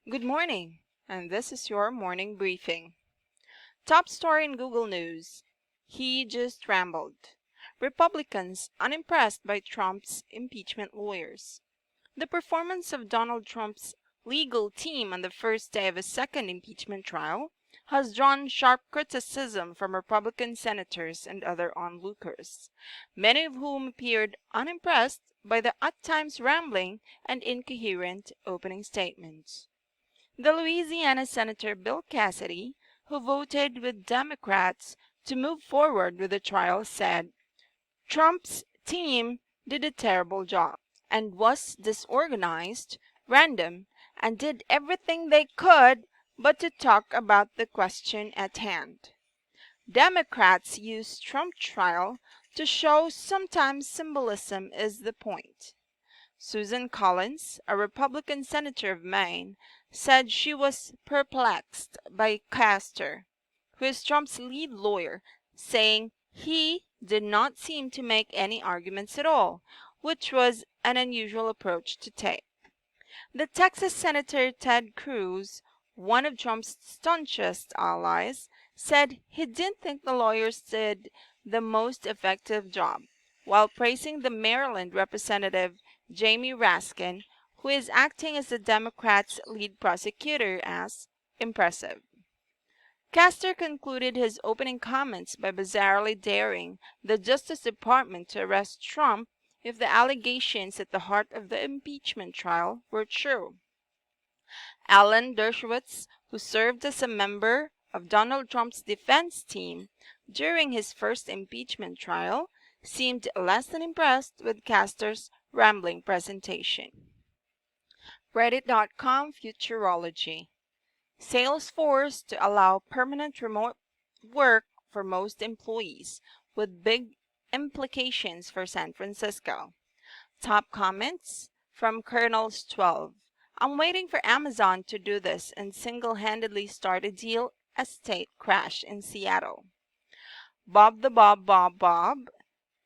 Good morning, and this is your morning briefing. Top story in Google News. He just rambled. Republicans unimpressed by Trump's impeachment lawyers. The performance of Donald Trump's legal team on the first day of his second impeachment trial has drawn sharp criticism from Republican senators and other onlookers, many of whom appeared unimpressed by the at times rambling and incoherent opening statements. The Louisiana Senator Bill Cassidy, who voted with Democrats to move forward with the trial, said Trump's team did a terrible job and was disorganized, random, and did everything they could but to talk about the question at hand. Democrats use Trump trial to show sometimes symbolism is the point. Susan Collins, a Republican senator of Maine, said she was perplexed by Castor, who is Trump's lead lawyer, saying he did not seem to make any arguments at all, which was an unusual approach to take. The Texas Senator Ted Cruz, one of Trump's staunchest allies, said he didn't think the lawyers did the most effective job, while praising the Maryland Representative Jamie Raskin, who is acting as the Democrats' lead prosecutor, as impressive. Castor concluded his opening comments by bizarrely daring the Justice Department to arrest Trump if the allegations at the heart of the impeachment trial were true. Alan Dershowitz, who served as a member of Donald Trump's defense team during his first impeachment trial, seemed less than impressed with Castor's rambling presentation. Reddit.com Futurology. Salesforce to allow permanent remote work for most employees, with big implications for San Francisco. Top comments from Colonels 12. I'm waiting for Amazon to do this and single-handedly start a real estate crash in Seattle. Bob the Bob.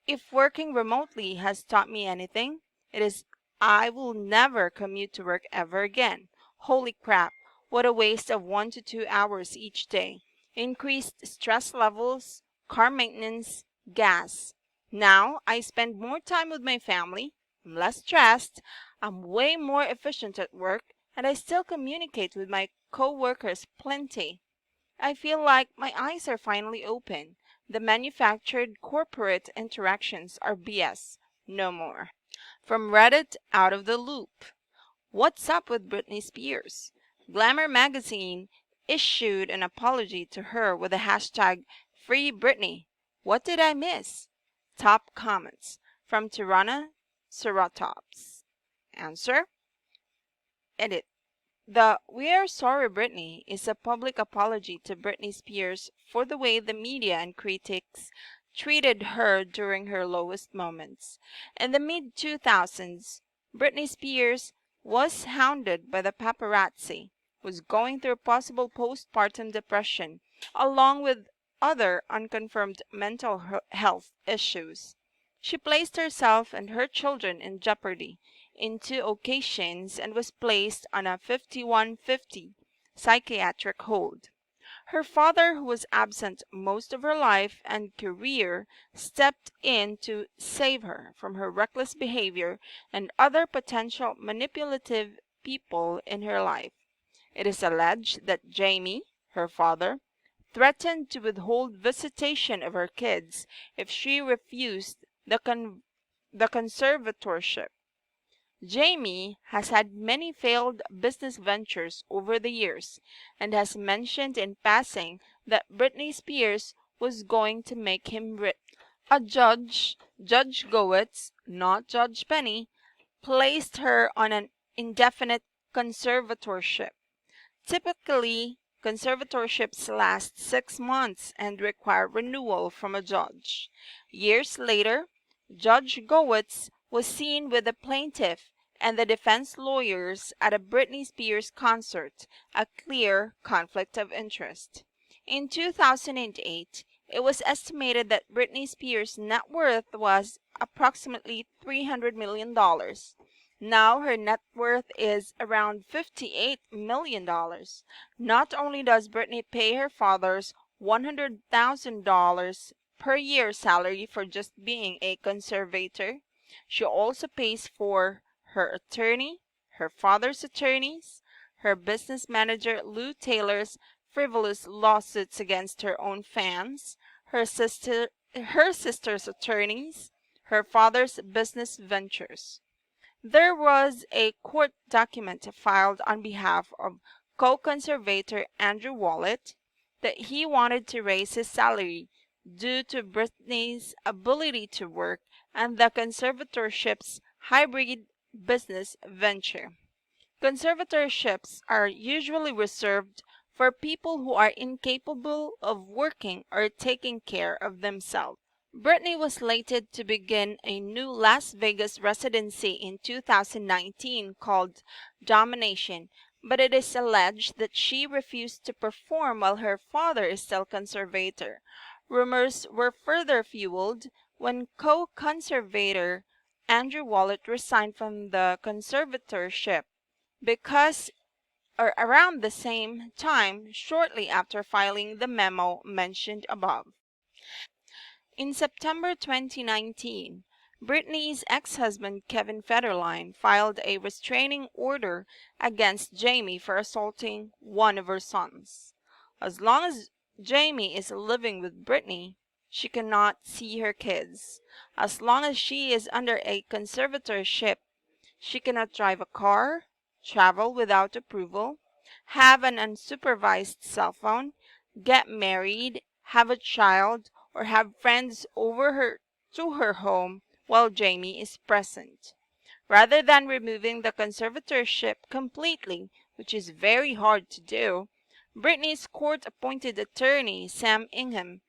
If working remotely has taught me anything, it is I will never commute to work ever again. Holy crap, what a waste of 1 to 2 hours each day. Increased stress levels, car maintenance, gas. Now I spend more time with my family, I'm less stressed, I'm way more efficient at work, and I still communicate with my co-workers plenty. I feel like my eyes are finally open. The manufactured corporate interactions are BS. No more. From Reddit Out of the Loop. What's up with Britney Spears? Glamour magazine issued an apology to her with the hashtag Free Britney. What did I miss? Top comments from Tirana Ceratops. Answer. Edit. The We Are Sorry Britney is a public apology to Britney Spears for the way the media and critics treated her during her lowest moments. In the mid-2000s, Britney Spears was hounded by the paparazzi, was going through possible postpartum depression, along with other unconfirmed mental health issues. She placed herself and her children in jeopardy in 2 occasions and was placed on a 5150 psychiatric hold. Her father, who was absent most of her life and career, stepped in to save her from her reckless behavior and other potential manipulative people in her life. It is alleged that Jamie, her father, threatened to withhold visitation of her kids if she refused the conservatorship. Jamie has had many failed business ventures over the years and has mentioned in passing that Britney Spears was going to make him rich. A judge, Judge Goetz, not Judge Penny, placed her on an indefinite conservatorship. Typically, conservatorships last 6 months and require renewal from a judge. Years later, Judge Goetz was seen with the plaintiff and the defense lawyers at a Britney Spears concert, a clear conflict of interest. In 2008, it was estimated that Britney Spears' net worth was approximately $300 million. Now her net worth is around $58 million. Not only does Brittany pay her father's $100,000 per year salary for just being a conservator, she also pays for her attorney, her father's attorneys, her business manager Lou Taylor's frivolous lawsuits against her own fans, her sister's attorneys, her father's business ventures. There was a court document filed on behalf of co-conservator Andrew Wallet that he wanted to raise his salary due to Britney's ability to work and the conservatorship's hybrid business venture. Conservatorships are usually reserved for people who are incapable of working or taking care of themselves. Britney was slated to begin a new Las Vegas residency in 2019 called Domination, but it is alleged that she refused to perform while her father is still conservator. Rumors were further fueled when co-conservator Andrew Wallet resigned from the conservatorship because or around the same time shortly after filing the memo mentioned above. In September 2019, Britney's ex-husband Kevin Federline filed a restraining order against Jamie for assaulting one of her sons. As long as Jamie is living with Britney, she cannot see her kids. As long as she is under a conservatorship, she cannot drive a car, travel without approval, have an unsupervised cell phone, get married, have a child, or have friends over her to her home while Jamie is present. Rather than removing the conservatorship completely, which is very hard to do, Britney's court-appointed attorney, Sam Ingham,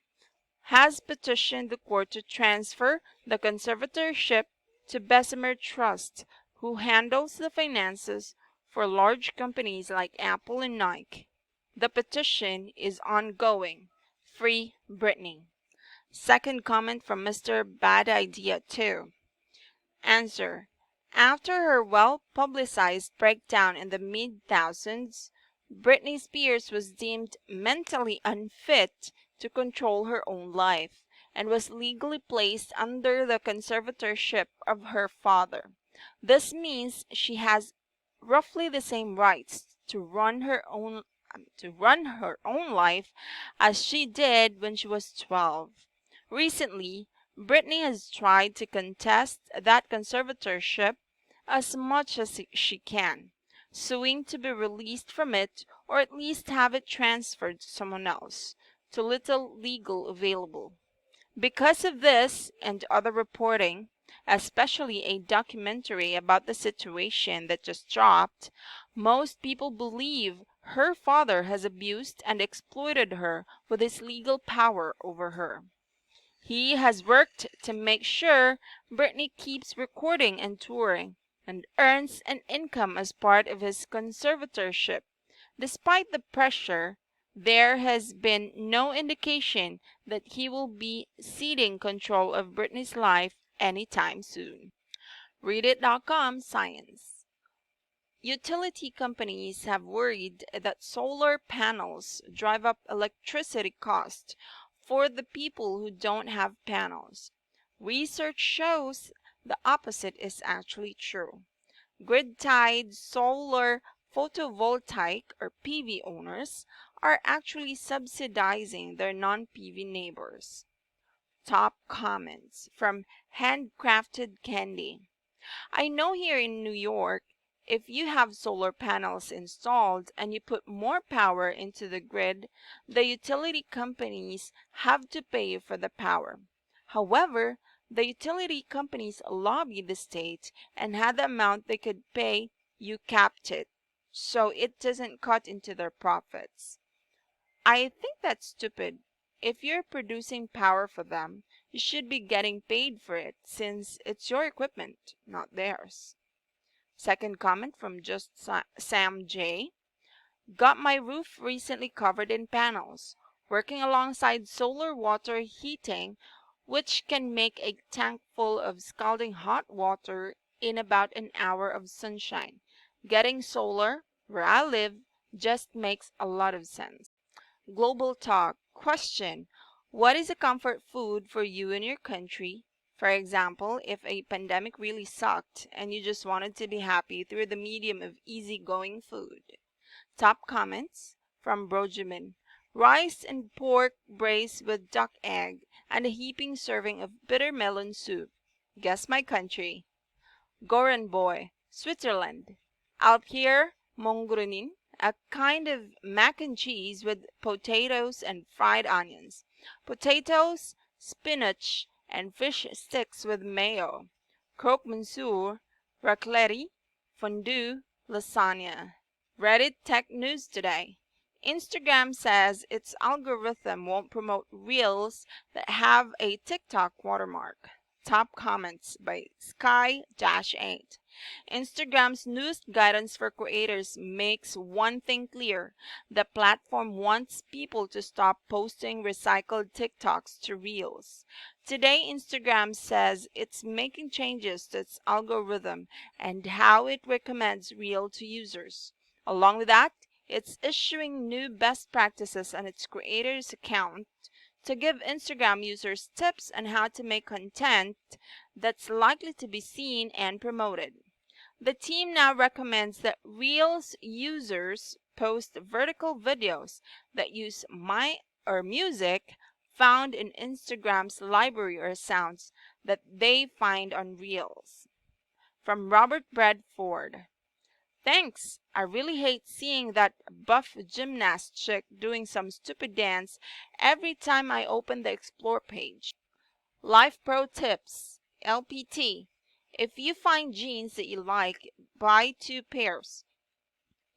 has petitioned the court to transfer the conservatorship to Bessemer Trust, who handles the finances for large companies like Apple and Nike. The petition is ongoing. Free Britney. Second comment from Mr. Bad Idea 2. Answer. After her well-publicized breakdown in the mid-thousands, Britney Spears was deemed mentally unfit to control her own life and was legally placed under the conservatorship of her father. This means she has roughly the same rights to run her own life as she did when she was 12. Recently, Britney has tried to contest that conservatorship as much as she can, suing to be released from it or at least have it transferred to someone else, to little legal available. Because of this and other reporting, especially a documentary about the situation that just dropped, most people believe her father has abused and exploited her with his legal power over her. He has worked to make sure Britney keeps recording and touring and earns an income as part of his conservatorship. Despite the pressure, there has been no indication that he will be ceding control of Britney's life anytime soon. Reddit.com Science. Utility companies have worried that solar panels drive up electricity costs for the people who don't have panels. Research shows the opposite is actually true. Grid-tied solar photovoltaic or PV owners are actually subsidizing their non-PV neighbors. Top comments from Handcrafted Candy. I know here in New York, if you have solar panels installed and you put more power into the grid, the utility companies have to pay you for the power. However, the utility companies lobby the state and had the amount they could pay you capped it, so it doesn't cut into their profits. I think that's stupid. If you're producing power for them, you should be getting paid for it since it's your equipment, not theirs. Second comment from just Sam J. Got my roof recently covered in panels, working alongside solar water heating, which can make a tank full of scalding hot water in about an hour of sunshine. Getting solar where I live just makes a lot of sense. Global Talk question: what is a comfort food for you in your country? For example, if a pandemic really sucked and you just wanted to be happy through the medium of easygoing food. Top comments from Brojamin: rice and pork braised with duck egg and a heaping serving of bitter melon soup. Guess my country. Goran Boy, Switzerland. Alpier Mongrunin, a kind of mac and cheese with potatoes and fried onions. Potatoes, spinach, and fish sticks with mayo. Croque monsieur, raclette, fondue, lasagna. Reddit Tech News today. Instagram says its algorithm won't promote reels that have a TikTok watermark. Top comments by Sky-8. Instagram's newest guidance for creators makes one thing clear: the platform wants people to stop posting recycled TikToks to Reels. Today, Instagram says it's making changes to its algorithm and how it recommends Reel to users. Along with that, it's issuing new best practices on its creators' account to give Instagram users tips on how to make content that's likely to be seen and promoted. The team now recommends that Reels users post vertical videos that use my or music found in Instagram's library or sounds that they find on Reels. From Robert Bradford. Thanks. I really hate seeing that buff gymnast chick doing some stupid dance every time I open the Explore page. Life Pro Tips LPT. If you find jeans that you like, buy 2 pairs.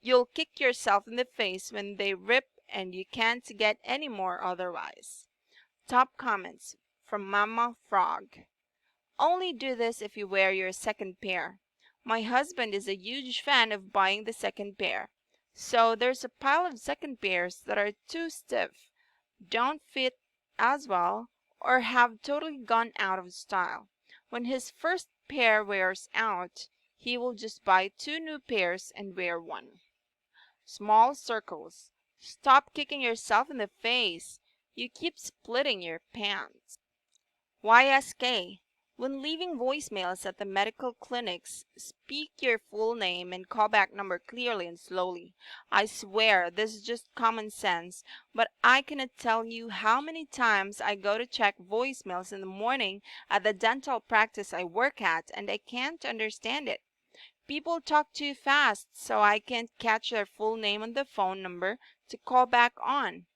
You'll kick yourself in the face when they rip and you can't get any more otherwise. Top comments from Mama Frog. Only do this if you wear your second pair. My husband is a huge fan of buying the second pair. So there's a pile of second pairs that are too stiff, don't fit as well, or have totally gone out of style. When his first pair wears out, he will just buy 2 new pairs and wear one. Small circles. Stop kicking yourself in the face. You keep splitting your pants. YSK. When leaving voicemails at the medical clinics, speak your full name and callback number clearly and slowly. I swear this is just common sense, but I cannot tell you how many times I go to check voicemails in the morning at the dental practice I work at and I can't understand it. People talk too fast, so I can't catch their full name on the phone number to call back on.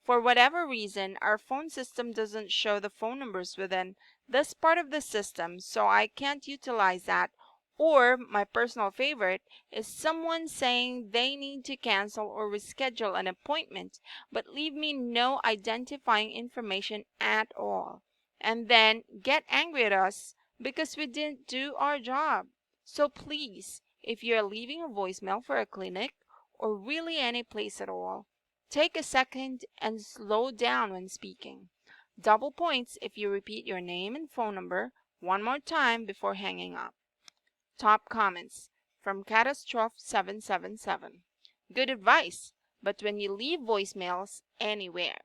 For whatever reason, our phone system doesn't show the phone numbers within this part of the system, so I can't utilize that. Or, my personal favorite is someone saying they need to cancel or reschedule an appointment, but leave me no identifying information at all, and then get angry at us because we didn't do our job. So please, if you're leaving a voicemail for a clinic, or really any place at all, take a second and slow down when speaking. Double points if you repeat your name and phone number one more time before hanging up. Top comments from Catastrophe777. Good advice, but when you leave voicemails anywhere.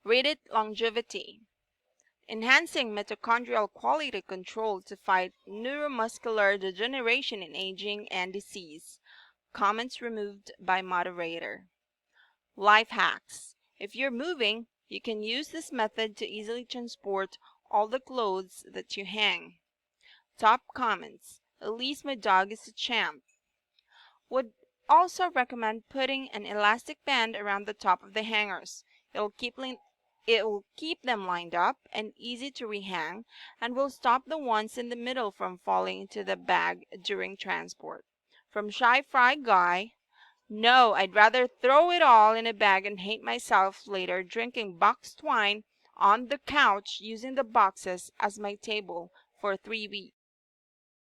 Read it longevity. Enhancing mitochondrial quality control to fight neuromuscular degeneration in aging and disease. Comments removed by moderator. Life hacks. If you're moving, you can use this method to easily transport all the clothes that you hang. Top comments. At least my dog is a champ. Would also recommend putting an elastic band around the top of the hangers. It will keep them lined up and easy to rehang and will stop the ones in the middle from falling into the bag during transport. From Shy Fry Guy. No, I'd rather throw it all in a bag and hate myself later drinking boxed wine on the couch using the boxes as my table for 3 weeks.